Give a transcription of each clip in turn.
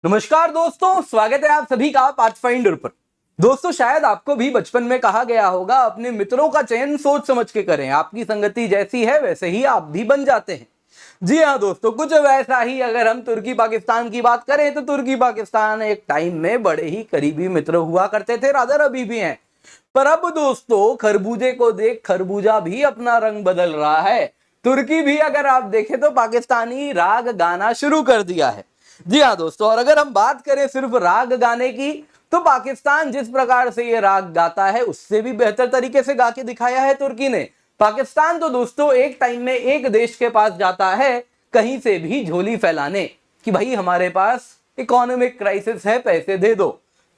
नमस्कार दोस्तों, स्वागत है आप सभी का पाथफाइंडर पर। दोस्तों, शायद आपको भी बचपन में कहा गया होगा अपने मित्रों का चयन सोच समझ के करें, आपकी संगति जैसी है वैसे ही आप भी बन जाते हैं। जी हाँ दोस्तों, कुछ वैसा ही अगर हम तुर्की पाकिस्तान की बात करें तो तुर्की पाकिस्तान एक टाइम में बड़े ही करीबी मित्र हुआ करते थे, रादर अभी भी हैं। पर अब दोस्तों, खरबूजे को देख खरबूजा भी अपना रंग बदल रहा है। तुर्की भी अगर आप देखें तो पाकिस्तानी राग गाना शुरू कर दिया है। जी हाँ दोस्तों, और अगर हम बात करें सिर्फ राग गाने की तो पाकिस्तान जिस प्रकार से ये राग गाता है उससे भी बेहतर तरीके से गा के दिखाया है तुर्की ने। पाकिस्तान तो दोस्तों एक टाइम में एक देश के पास जाता है कहीं से भी झोली फैलाने कि भाई हमारे पास इकोनॉमिक क्राइसिस है, पैसे दे दो।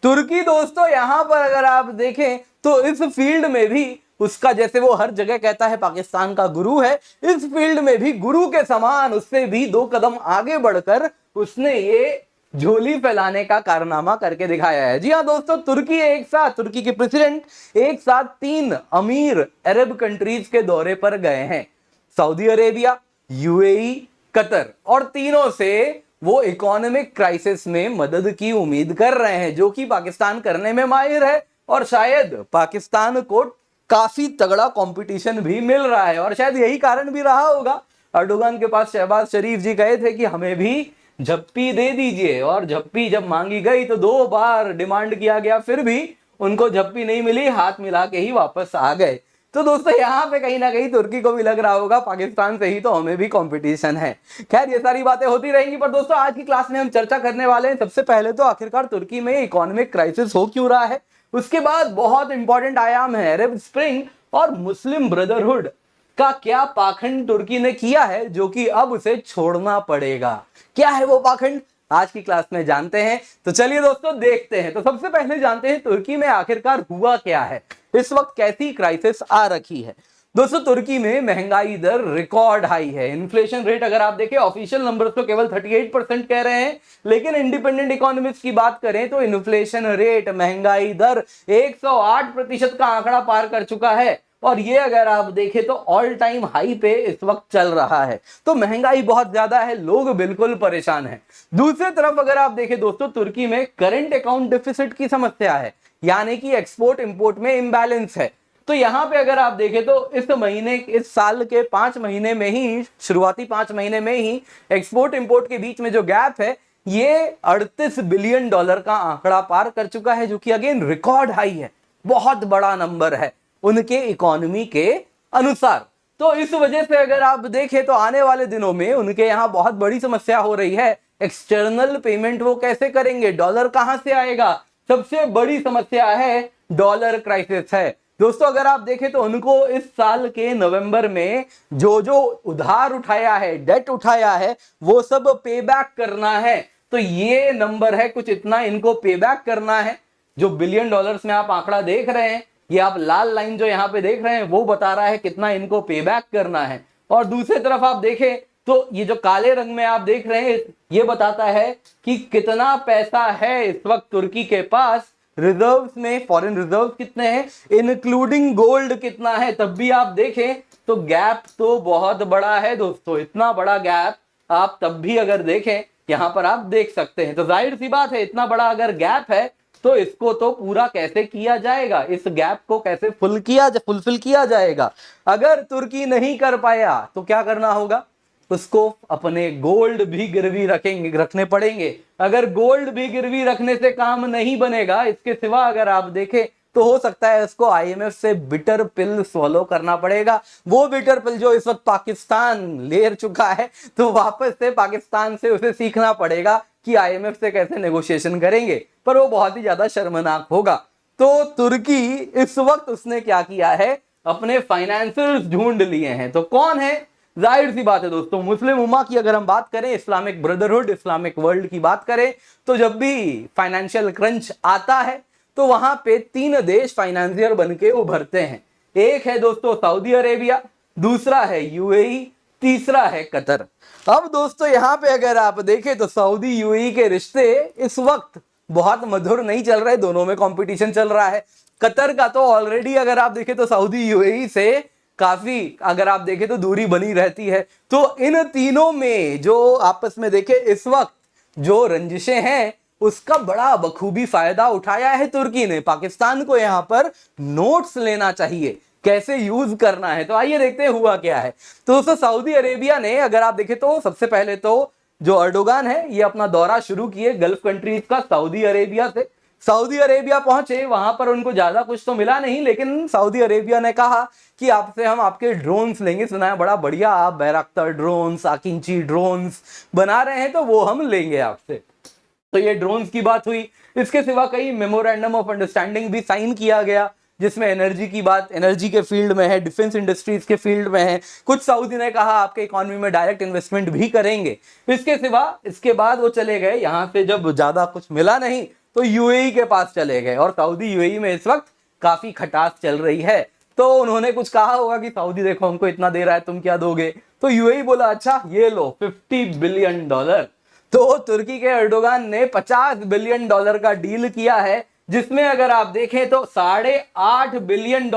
तुर्की दोस्तों यहां पर अगर आप देखें तो इस फील्ड में भी उसका, जैसे वो हर जगह कहता है पाकिस्तान का गुरु है, इस फील्ड में भी गुरु के समान उससे भी 2 कदम आगे बढ़कर उसने ये झोली फैलाने का कारनामा करके दिखाया है। जी हाँ दोस्तों, तुर्की के प्रेसिडेंट एक साथ 3 अमीर अरब कंट्रीज के दौरे पर गए हैं, सऊदी अरेबिया, यूएई, कतर, और तीनों से वो इकोनॉमिक क्राइसिस में मदद की उम्मीद कर रहे हैं, जो कि पाकिस्तान करने में माहिर है और शायद पाकिस्तान को काफी तगड़ा कंपटीशन भी मिल रहा है। और शायद यही कारण भी रहा होगा, अर्दोगान के पास शहबाज शरीफ जी गए थे कि हमें भी झप्पी दे दीजिए, और झप्पी जब मांगी गई तो 2 बार डिमांड किया गया, फिर भी उनको झप्पी नहीं मिली, हाथ मिला के ही वापस आ गए। तो दोस्तों यहाँ पे कहीं ना कहीं तुर्की को भी लग रहा होगा पाकिस्तान से ही तो हमें भी कंपटीशन है। खैर, ये सारी बातें होती रहेंगी, पर दोस्तों आज की क्लास में हम चर्चा करने वाले हैं सबसे पहले तो आखिरकार तुर्की में इकोनॉमिक क्राइसिस हो क्यों रहा है। उसके बाद बहुत इंपॉर्टेंट आयाम है अरब स्प्रिंग और मुस्लिम ब्रदरहुड का क्या पाखंड तुर्की ने किया है जो कि अब उसे छोड़ना पड़ेगा। क्या है वो पाखंड, आज की क्लास में जानते हैं। तो चलिए दोस्तों देखते हैं। तो सबसे पहले जानते हैं तुर्की में आखिरकार हुआ क्या है, इस वक्त कैसी क्राइसिस आ रखी है। दोस्तों, तुर्की में महंगाई दर रिकॉर्ड हाई है। इन्फ्लेशन रेट अगर आप देखें, ऑफिशियल नंबर्स तो केवल 38% कह रहे हैं, लेकिन इंडिपेंडेंट इकोनॉमिस्ट की बात करें तो इन्फ्लेशन रेट, महंगाई दर 108% का आंकड़ा पार कर चुका है। और ये अगर आप देखें तो ऑल टाइम हाई पे इस वक्त चल रहा है। तो महंगाई बहुत ज्यादा है, लोग बिल्कुल परेशान हैं। दूसरी तरफ अगर आप देखें दोस्तों, तुर्की में करंट अकाउंट डिफिसिट की समस्या है, यानी कि एक्सपोर्ट इंपोर्ट में इंबैलेंस है। तो यहां पे अगर आप देखें तो इस साल के 5 महीने में ही, शुरुआती 5 महीने में ही एक्सपोर्ट इंपोर्ट के बीच में जो गैप है ये $38 बिलियन का आंकड़ा पार कर चुका है, जो कि अगेन रिकॉर्ड हाई है, बहुत बड़ा नंबर है उनके इकोनॉमी के अनुसार। तो इस वजह से अगर आप देखें तो आने वाले दिनों में उनके यहां बहुत बड़ी समस्या हो रही है। एक्सटर्नल पेमेंट वो कैसे करेंगे, डॉलर कहां से आएगा, सबसे बड़ी समस्या है डॉलर क्राइसिस है। दोस्तों अगर आप देखें तो उनको इस साल के नवंबर में जो जो उधार उठाया है, डेट उठाया है, वो सब पे बैक करना है। तो ये नंबर है कुछ इतना, इनको पे बैक करना है। जो बिलियन डॉलर्स में आप आंकड़ा देख रहे हैं, ये आप लाल लाइन जो यहां पे देख रहे हैं वो बता रहा है कितना इनको पे बैक करना है। और दूसरी तरफ आप देखें तो ये जो काले रंग में आप देख रहे हैं ये बताता है कि कितना पैसा है इस वक्त तुर्की के पास। रिजर्व्स में फॉरेन रिजर्व्स कितने हैं, इंक्लूडिंग गोल्ड कितना है, तब भी आप देखें तो गैप तो बहुत बड़ा है दोस्तों। इतना बड़ा गैप आप तब भी अगर देखें, यहां पर आप देख सकते हैं। तो जाहिर सी बात है, इतना बड़ा अगर गैप है तो इसको तो पूरा कैसे किया जाएगा, इस गैप को कैसे फुलफिल किया जाएगा। अगर तुर्की नहीं कर पाया तो क्या करना होगा, उसको अपने गोल्ड भी गिरवी रखने पड़ेंगे। अगर गोल्ड भी गिरवी रखने से काम नहीं बनेगा, इसके सिवा अगर आप देखें तो हो सकता है उसको आईएमएफ से बिटर पिल स्वॉलो करना पड़ेगा। वो बिटर पिल जो इस वक्त पाकिस्तान ले चुका है, तो वापस से पाकिस्तान से उसे सीखना पड़ेगा कि आईएमएफ से कैसे नेगोशिएशन करेंगे, पर वो बहुत ही ज्यादा शर्मनाक होगा। तो तुर्की इस वक्त उसने क्या किया है, अपने फाइनेंसर्स ढूंढ लिए हैं। तो कौन है, जाहिर सी बात है दोस्तों, मुस्लिम उम्मा की अगर हम बात करें, इस्लामिक ब्रदरहुड, इस्लामिक वर्ल्ड की बात करें, तो जब भी फाइनेंशियल क्रंच आता है तो वहां पे 3 देश फाइनेंसियर बन के उभरते हैं। एक है दोस्तों सऊदी अरेबिया, दूसरा है यूएई, तीसरा है कतर। अब दोस्तों यहां पे अगर आप देखें तो सऊदी यूएई के रिश्ते इस वक्त बहुत मधुर नहीं चल रहे, दोनों में कंपटीशन चल रहा है। कतर का तो ऑलरेडी अगर आप देखें तो सऊदी यूएई से काफी अगर आप देखें तो दूरी बनी रहती है। तो इन तीनों में जो आपस में देखें इस वक्त जो रंजिशें हैं उसका बड़ा बखूबी फायदा उठाया है तुर्की ने। पाकिस्तान को यहां पर नोट्स लेना चाहिए कैसे यूज करना है। तो आइए देखते हैं हुआ क्या है। तो दोस्तों सऊदी अरेबिया ने अगर आप देखें तो सबसे पहले तो जो अर्डोगान है ये अपना दौरा शुरू किए गल्फ कंट्रीज का सऊदी अरेबिया से। सऊदी अरेबिया पहुंचे, वहां पर उनको ज्यादा कुछ तो मिला नहीं, लेकिन सऊदी अरेबिया ने कहा कि आपसे हम आपके ड्रोन्स लेंगे, सुना है बड़ा बढ़िया आप बैरक्टर ड्रोन्स, आकिंची ड्रोन्स बना रहे हैं, तो वो हम लेंगे आपसे। तो ये ड्रोन्स की बात हुई। इसके सिवा कई मेमोरेंडम ऑफ अंडरस्टैंडिंग भी साइन किया गया, जिसमें एनर्जी की बात, एनर्जी के फील्ड में है, डिफेंस इंडस्ट्रीज के फील्ड में है। कुछ सऊदी ने कहा आपके इकोनॉमी में डायरेक्ट इन्वेस्टमेंट भी करेंगे। इसके सिवा इसके बाद वो चले गए, यहां से जब ज्यादा कुछ मिला नहीं तो यूएई के पास चले गए, और सऊदी यूएई में इस वक्त काफी खटास चल रही है। तो उन्होंने कुछ कहा होगा कि सऊदी देखो हमको इतना दे रहा है, तुम क्या दोगे? तो यूएई बोला अच्छा ये लो $50 बिलियन। तो तुर्की के एर्डोगान ने $50 बिलियन का डील किया है, जिसमें अगर आप देखें तो $8.5 बिलियन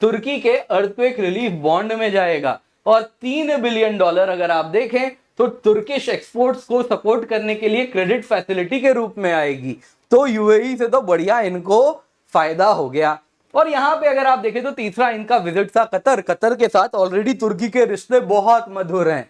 तुर्की के अर्थक्वेक रिलीफ बॉन्ड में जाएगा, और $3 बिलियन अगर आप देखें तो तुर्किश एक्सपोर्ट्स को सपोर्ट करने के लिए क्रेडिट फैसिलिटी के रूप में आएगी। तो यूएई से तो बढ़िया इनको फायदा हो गया। और यहां पे अगर आप देखें तो तीसरा इनका विजिट था कतर। कतर के साथ ऑलरेडी तुर्की के रिश्ते बहुत मधुर हैं।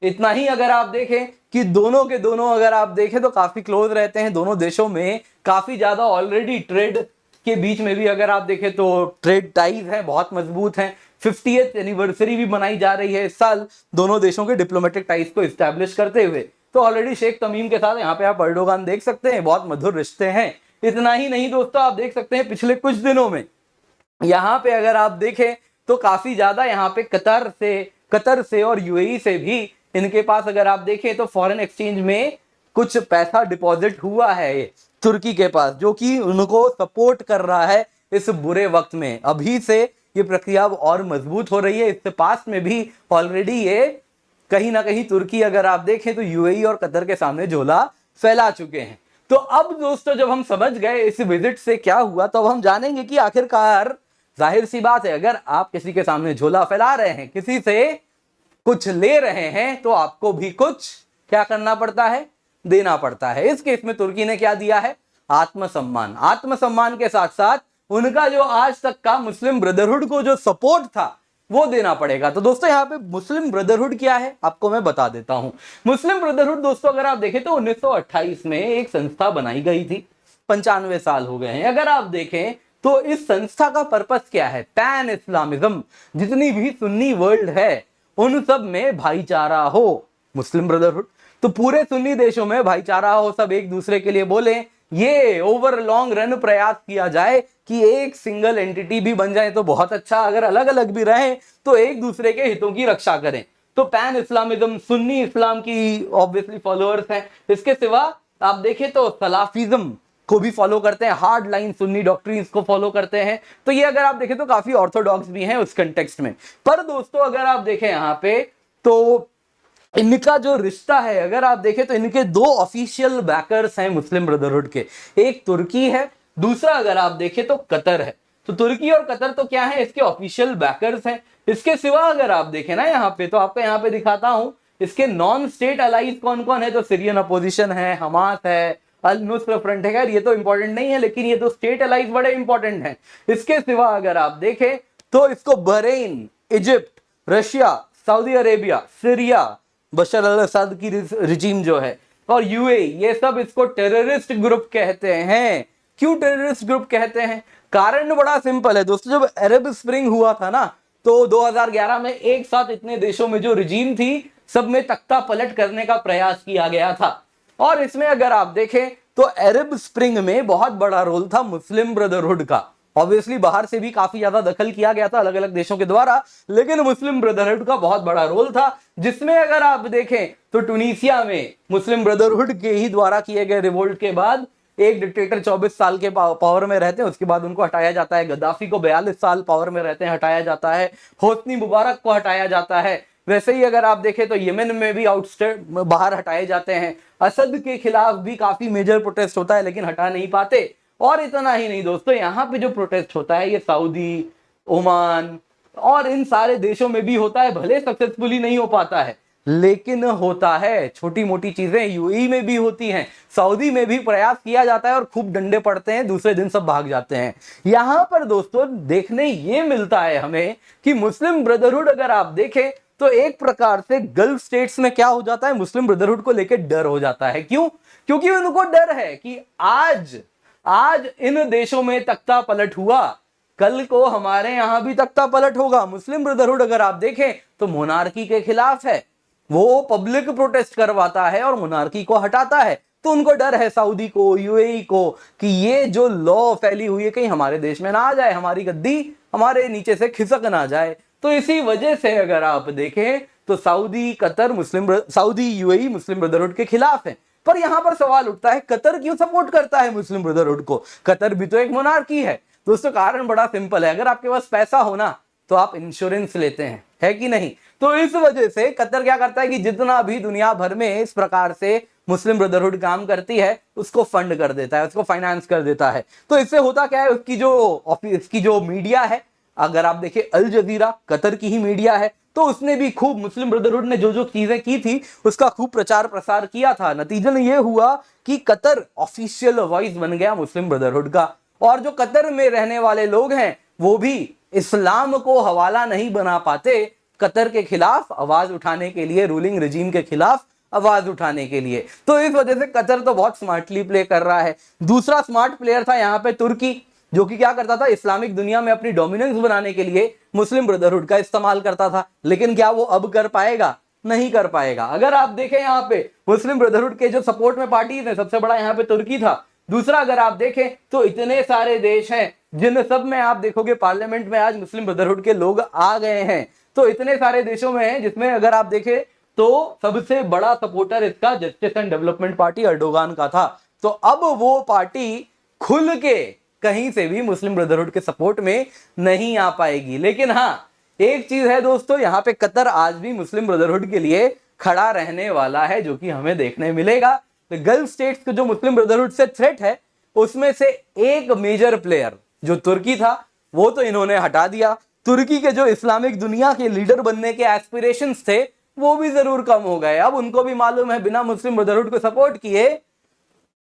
इतना ही अगर आप देखें कि दोनों के दोनों अगर आप देखें तो काफी क्लोज रहते हैं, दोनों देशों में काफी ज्यादा ऑलरेडी ट्रेड के बीच में भी अगर आप देखें तो ट्रेड टाइज हैं, बहुत मजबूत हैं। 50th एनिवर्सरी भी मनाई जा रही है इस साल दोनों देशों के डिप्लोमेटिक टाइज को इस्टेब्लिश करते हुए। तो ऑलरेडी शेख तमीम के साथ यहाँ पे आप अर्डोगान देख सकते हैं, बहुत मधुर रिश्ते हैं। इतना ही नहीं दोस्तों, आप देख सकते हैं पिछले कुछ दिनों में यहाँ पे अगर आप देखें तो काफी ज्यादा यहाँ पे कतर से और यूएई से भी इनके पास अगर आप देखें तो फॉरेन एक्सचेंज में कुछ पैसा डिपॉजिट हुआ है तुर्की के पास, जो कि उनको सपोर्ट कर रहा है इस बुरे वक्त में। अभी से ये प्रक्रिया और मजबूत हो रही है। इससे पास में भी ऑलरेडी ये कहीं ना कहीं तुर्की अगर आप देखें तो यूएई और कतर के सामने झोला फैला चुके हैं। तो अब दोस्तों जब हम समझ गए इस विजिट से क्या हुआ, तो अब हम जानेंगे कि आखिरकार जाहिर सी बात है, अगर आप किसी के सामने झोला फैला रहे हैं, किसी से कुछ ले रहे हैं, तो आपको भी कुछ क्या करना पड़ता है, देना पड़ता है। इस केस में तुर्की ने क्या दिया है, आत्मसम्मान। आत्मसम्मान के साथ साथ उनका जो आज तक का मुस्लिम ब्रदरहुड को जो सपोर्ट था वो देना पड़ेगा। तो दोस्तों यहाँ पे मुस्लिम ब्रदरहुड क्या है आपको मैं बता देता हूं। मुस्लिम ब्रदरहुड दोस्तों अगर आप देखें तो 1928 में एक संस्था बनाई गई थी, 95 साल हो गए हैं। अगर आप देखें तो इस संस्था का पर्पस क्या है, पैन इस्लामिज्म, जितनी भी सुन्नी वर्ल्ड है उन सब में भाईचारा हो। मुस्लिम ब्रदरहुड तो पूरे सुन्नी देशों में भाईचारा हो, सब एक दूसरे के लिए बोले, ये ओवर लॉन्ग रन प्रयास किया जाए कि एक सिंगल एंटिटी भी बन जाए तो बहुत अच्छा, अगर अलग अलग भी रहें तो एक दूसरे के हितों की रक्षा करें। तो पैन इस्लामिज्म, सुन्नी इस्लाम की ऑब्वियसली फॉलोअर्स हैं। इसके सिवा आप देखें तो सलाफिज्म को भी फॉलो करते हैं, हार्ड लाइन सुन्नी डॉक्ट्रिन्स को फॉलो करते हैं। तो ये अगर आप देखें तो काफी ऑर्थोडॉक्स भी हैं उस कंटेक्स्ट में। पर दोस्तों अगर आप देखें यहाँ पे तो इनका जो रिश्ता है, अगर आप देखें तो इनके दो ऑफिशियल बैकर्स हैं मुस्लिम ब्रदरहुड के, एक तुर्की है, दूसरा अगर आप देखें तो कतर है। तो तुर्की और कतर तो क्या है, इसके ऑफिशियल बैकर्स हैं। इसके सिवा अगर आप देखें ना यहाँ पे, तो आपको यहाँ पे दिखाता हूं इसके नॉन स्टेट अलाइज कौन कौन है। तो सीरियन अपोजिशन है, हमास है, अल नुस्र फ्रंट है। ये तो इंपॉर्टेंट नहीं है, लेकिन ये तो स्टेट अलाइज बड़े इंपॉर्टेंट हैं। इसके सिवा अगर आप देखें तो इसको Bahrain, Egypt, Russia, Saudi Arabia, Syria, Bashar al Assad की रिजीम जो है, और यूएई, ये सब इसको टेररिस्ट ग्रुप कहते हैं। क्यों टेररिस्ट ग्रुप कहते हैं? कारण बड़ा सिंपल है दोस्तों। जब अरब स्प्रिंग हुआ था ना, तो 2011 में एक साथ इतने देशों में जो रिजीम थी सब में तख्ता पलट करने का प्रयास किया गया था। और इसमें अगर आप देखें तो अरब स्प्रिंग में बहुत बड़ा रोल था मुस्लिम ब्रदरहुड का। ऑब्वियसली बाहर से भी काफी ज्यादा दखल किया गया था अलग अलग देशों के द्वारा, लेकिन मुस्लिम ब्रदरहुड का बहुत बड़ा रोल था। जिसमें अगर आप देखें तो टुनीसिया में मुस्लिम ब्रदरहुड के ही द्वारा किए गए रिवोल्ट के बाद एक डिक्टेटर 24 साल के पावर में रहते हैं, उसके बाद उनको हटाया जाता है। गद्दाफी को 42 साल पावर में रहते हैं, हटाया जाता है। होस्नी मुबारक को हटाया जाता है। वैसे ही अगर आप देखें तो यमन में भी आउटस्टेट बाहर हटाए जाते हैं। असद के खिलाफ भी काफी मेजर प्रोटेस्ट होता है, लेकिन हटा नहीं पाते। और इतना ही नहीं दोस्तों, यहाँ पे जो प्रोटेस्ट होता है ये सऊदी, ओमान और इन सारे देशों में भी होता है, भले सक्सेसफुली नहीं हो पाता है, लेकिन होता है, छोटी मोटी चीजें यूएई में भी होती हैं, सऊदी में भी प्रयास किया जाता है और खूब डंडे पड़ते हैं, दूसरे दिन सब भाग जाते हैं। यहां पर दोस्तों देखने ये मिलता है हमें कि मुस्लिम ब्रदरहुड अगर आप देखें तो एक प्रकार से गल्फ स्टेट्स में क्या हो जाता है, मुस्लिम ब्रदरहुड को लेकर डर हो जाता है। क्यों? क्योंकि उनको डर है कि आज इन देशों में तख्ता पलट हुआ, कल को हमारे यहां भी तख्ता पलट होगा। मुस्लिम ब्रदरहुड अगर आप देखें तो मोनार्की के खिलाफ है, वो पब्लिक प्रोटेस्ट करवाता है और मोनार्की को हटाता है। तो उनको डर है सऊदी को, यूएई को, कि ये जो लॉ फैली हुई है कहीं हमारे देश में ना आ जाए, हमारी गद्दी हमारे नीचे से खिसक ना जाए। तो इसी वजह से अगर आप देखें तो सऊदी यूएई मुस्लिम ब्रदरहुड के खिलाफ है। पर यहां पर सवाल उठता है, कतर क्यों सपोर्ट करता है मुस्लिम ब्रदरहुड को? कतर भी तो एक मोनार्की है। दोस्तों कारण बड़ा सिंपल है, अगर आपके पास पैसा हो ना तो आप इंश्योरेंस लेते हैं, है कि नहीं? तो इस वजह से कतर क्या करता है कि जितना भी दुनिया भर में इस प्रकार से मुस्लिम ब्रदरहुड काम करती है उसको फंड कर देता है, उसको फाइनेंस कर देता है। तो इससे होता क्या है, इसकी जो मीडिया है, अगर आप देखें अल जजीरा कतर की ही मीडिया है, तो उसने भी खूब मुस्लिम ब्रदरहुड ने जो जो चीजें की थी उसका खूब प्रचार प्रसार किया था। नतीजन ये हुआ कि कतर ऑफिशियल वॉइस बन गया मुस्लिम ब्रदरहुड का। और जो कतर में रहने वाले लोग हैं वो भी इस्लाम को हवाला नहीं बना पाते कतर के खिलाफ आवाज उठाने के लिए, रूलिंग रेजिम के खिलाफ आवाज उठाने के लिए। तो इस वजह से कतर तो बहुत स्मार्टली प्ले कर रहा है। दूसरा स्मार्ट प्लेयर था यहाँ पे तुर्की, जो कि क्या करता था, इस्लामिक दुनिया में अपनी डोमिनेंस बनाने के लिए मुस्लिम ब्रदरहुड का इस्तेमाल करता था। लेकिन क्या वो अब कर पाएगा? नहीं कर पाएगा। अगर आप देखें यहाँ पे मुस्लिम ब्रदरहुड के जो सपोर्ट में पार्टीज है, सबसे बड़ा यहाँ पे तुर्की था। दूसरा अगर आप देखें तो इतने सारे देश हैं जिन सब में आप देखोगे पार्लियामेंट में आज मुस्लिम ब्रदरहुड के लोग आ गए हैं। तो इतने सारे देशों में है जिसमें अगर आप देखें तो सबसे बड़ा सपोर्टर इसका जस्टिस एंड डेवलपमेंट पार्टी अर्डोगान का था। तो अब वो पार्टी खुल के कहीं से भी मुस्लिम ब्रदरहुड के सपोर्ट में नहीं आ पाएगी। लेकिन हाँ, एक चीज है दोस्तों, यहाँ पे कतर आज भी मुस्लिम ब्रदरहुड के लिए खड़ा रहने वाला है, जो कि हमें देखने मिलेगा। तो गल्फ स्टेट्स के जो मुस्लिम ब्रदरहुड से थ्रेट है उसमें से एक मेजर प्लेयर जो तुर्की था वो तो इन्होंने हटा दिया। तुर्की के जो इस्लामिक दुनिया के लीडर बनने के एस्पिरेशंस थे वो भी जरूर कम हो गए। अब उनको भी मालूम है बिना मुस्लिम ब्रदरहुड को सपोर्ट किए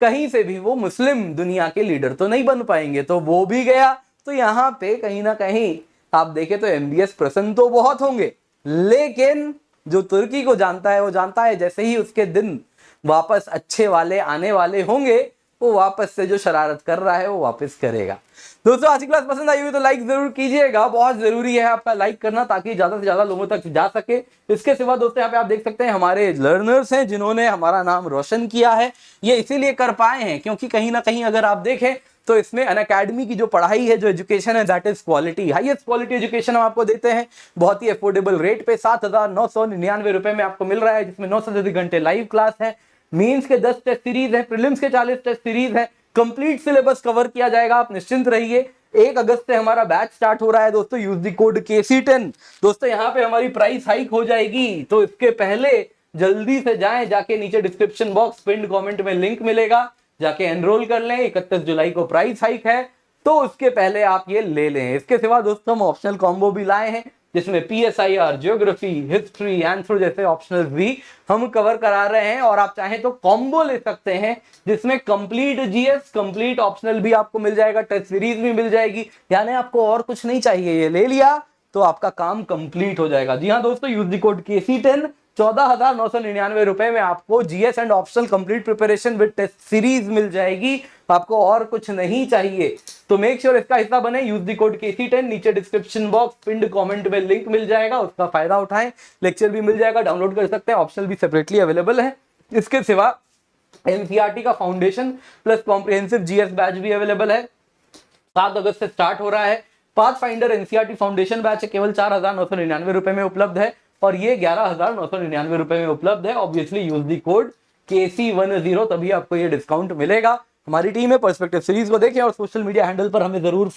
कहीं से भी वो मुस्लिम दुनिया के लीडर तो नहीं बन पाएंगे, तो वो भी गया। तो यहाँ पे कहीं ना कहीं आप देखें तो एमबीएस प्रसन्न तो बहुत होंगे, लेकिन जो तुर्की को जानता है वो जानता है जैसे ही उसके दिन वापस अच्छे वाले आने वाले होंगे वो वापस से जो शरारत कर रहा है वो वापस करेगा। दोस्तों आज की क्लास पसंद आई हुई तो लाइक जरूर कीजिएगा, बहुत जरूरी है आपका लाइक करना ताकि ज्यादा से ज्यादा लोगों तक जा सके। इसके सिवा दोस्तों यहाँ पे आप देख सकते हैं हमारे लर्नर्स हैं जिन्होंने हमारा नाम रोशन किया है। ये इसीलिए कर पाए हैं क्योंकि कहीं ना कहीं अगर आप देखें तो इसमें अनअकैडमी की जो पढ़ाई है, जो एजुकेशन है, that is quality, highest quality education हम आपको देते हैं बहुत ही अफोर्डेबल रेट पे। 7,999 रुपए में आपको मिल रहा है, जिसमें 9 से अधिक घंटे लाइव क्लास है, मेंस के 10 टेस्ट सीरीज है, प्रीलिम्स के 40 टेस्ट सीरीज है, कंप्लीट सिलेबस कवर किया जाएगा, आप निश्चिंत रहिए। 1 अगस्त से हमारा बैच स्टार्ट हो रहा है दोस्तों, यूज द कोड KC10। दोस्तों यहाँ पे हमारी प्राइस हाइक हो जाएगी, तो इसके पहले जल्दी से जाएं, जाके नीचे डिस्क्रिप्शन बॉक्स पिन्ड कमेंट में लिंक मिलेगा, जाके एनरोल कर लें। 31 जुलाई को प्राइस हाइक है तो उसके पहले आप ये ले लें। इसके सिवा दोस्तों हम ऑप्शनल कॉम्बो भी लाए हैं जिसमें PSIR, ज्योग्राफी, हिस्ट्री, आंसर जैसे ऑप्शनल भी हम कवर करा रहे हैं। और आप चाहें तो कॉम्बो ले सकते हैं जिसमें कंप्लीट GS, कंप्लीट ऑप्शनल भी आपको मिल जाएगा, टेस्ट सीरीज भी मिल जाएगी, यानी आपको और कुछ नहीं चाहिए, ये ले लिया तो आपका काम कंप्लीट हो जाएगा। जी हाँ दोस्तों, यूज द कोड KC10, 14,999 रुपए में आपको GS and optional complete preparation with test series मिल जाएगी, आपको और कुछ नहीं चाहिए। तो मेक श्योर इसका हिस्सा बने, यूज द कोड KC10, नीचे डिस्क्रिप्शन बॉक्स पिन्ड कमेंट में लिंक मिल जाएगा, उसका फायदा उठाएं। लेक्चर भी मिल जाएगा, डाउनलोड कर सकते हैं, ऑप्शनल भी सेपरेटली अवेलेबल है। इसके सिवा NCERT का foundation plus comprehensive GS batch भी अवेलेबल है, 7 अगस्त से स्टार्ट हो रहा है। पाथफाइंडर NCERT फाउंडेशन बैच है, केवल 4,999 रुपए में उपलब्ध है और ये 11,999 रुपए में उपलब्ध है। Obviously use the code KC10, तभी आपको ये डिस्काउंट मिलेगा। हमारी टीम है पर्सपेक्टिव सीरीज को देखें और सोशल मीडिया हैंडल पर हमें जरूर